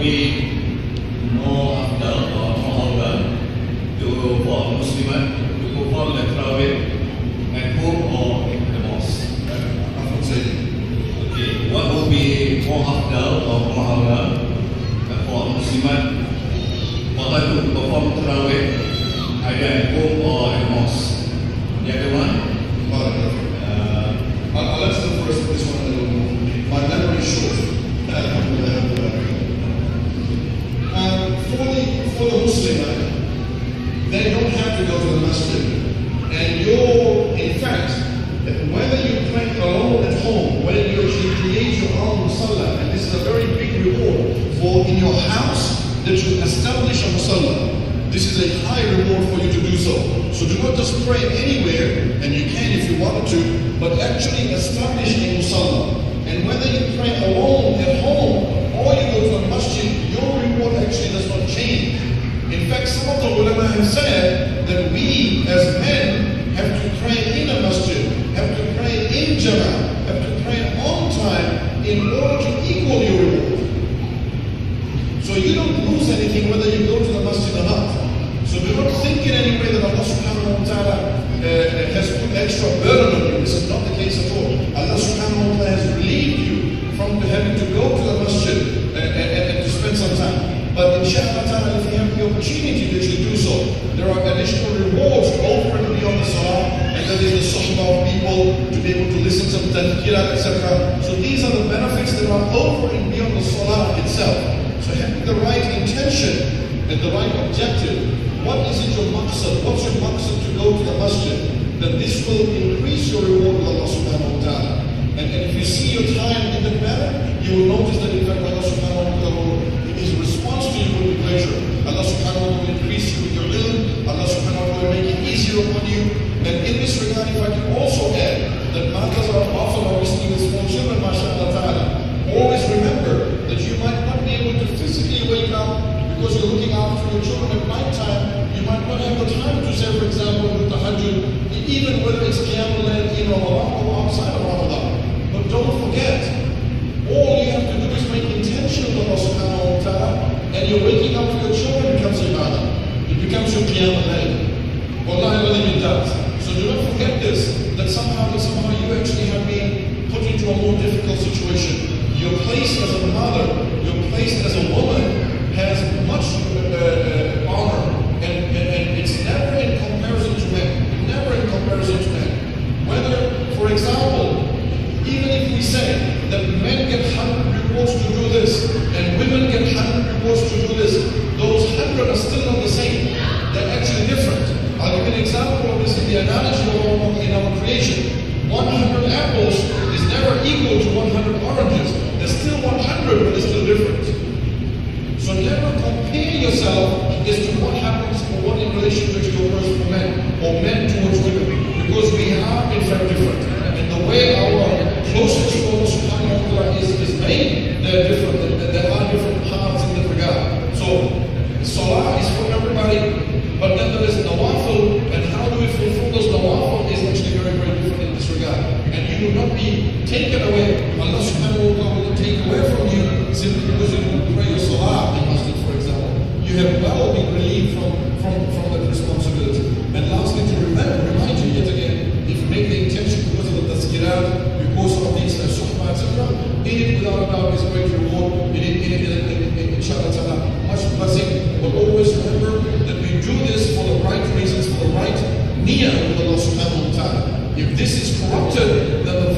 be more after or more after for Muslims to perform the Tarawih at home or in the mosque? Okay, what will be more after or more after for Muslims for them to perform Tarawih either at home or in the mosque? The other one? I'll answer the first, this one a little more. My memory is short. For the Muslim, they don't have to go to the masjid. And in fact, whether you pray alone at home, whether you actually create your own musalla, and this is a very big reward for in your house that you establish a musalla. This is a high reward for you to do so. So do not just pray anywhere, and you can if you wanted to, but actually establish a musalla. And whether you pray alone at home or you go to a masjid, your reward actually does not change. In fact, some of the ulama have said that we as men have to pray in a masjid, have to pray in jama'ah, have to pray on time in order to equal your reward. So you don't lose anything whether you go to the masjid or not. So do not think in any way that Allah subhanahu wa ta'ala has put extra burden on you. This is not the case at all. Allah subhanahu wa ta'ala has relieved you from having to go to the masjid and to spend some time. But inshallah ta'ala, if you have the opportunity that you do so, there are additional rewards over and beyond the salah, and that is the suhbah of people to be able to listen to the tadhkirah, etc. So these are the benefits that are over and beyond the salah itself. So having the right intention and the right objective, what is it your maqsad? What's your maqsad to go to the masjid? That this will increase your reward with Allah subhanahu wa ta'ala. And if you see your time in that manner, you will notice that in fact Allah subhanahu wa ta'ala, His response to you will be pleasure. Allah subhanahu wa ta'ala will increase you with your ilm. Allah subhanahu wa ta'ala will make it easier upon you. And in this regard, if I can also add that matters are often obviously with small children, mashallah ta'ala. Always remember that you might not be able to physically wake up because you're looking after your children at night time. You might not have the time to say, for example, with tahajjud, even whether it's qiyamul layl in Ramadan or outside of Ramadan. But don't forget, all you have to do is make intention with Allah subhanahu wa ta'ala, and you're waking up for your children becomes ibadah. It becomes your qiyamul layl. Wallahi, it does. So do not forget this, that somehow you actually have been put into a more difficult situation. Your place as a mother, your place as a woman has much honor, and it's never in comparison to men. Never in comparison to men. Whether, for example, even if we say that men get 100 rewards to do this, and women get 100 rewards to do this, those 100 are still not the same. They're actually different. I'll give an example of this in the analogy of in our creation. 100 apples is never equal to 100 oranges. There's still 100, but it's still different. So never compare yourself as to what happens or what in relation to your person for men, or men towards women, because we are in fact different. And the way our closeness to Allah subhanahu wa ta'ala is made, they're different. There are different paths in that regard. So salah is for everybody, but then there is nawafil, and how do we fulfill those nawafil is actually very, very different in this regard. And you will not be taken away. Allah subhanahu wa ta'ala will take away from you simply because you don't pray your salah in masjid, for example. You have well been relieved from that responsibility. And lastly, to remind you yet again, if you make the intention because of the tazkirat, because of these suhbah, etc., in it without a doubt is a great reward. Inshallah ta'ala, much blessing. But always remember that we do this for the right reasons, for the right niyyah with Allah subhanahu wa ta'ala. If this is corrupted, then the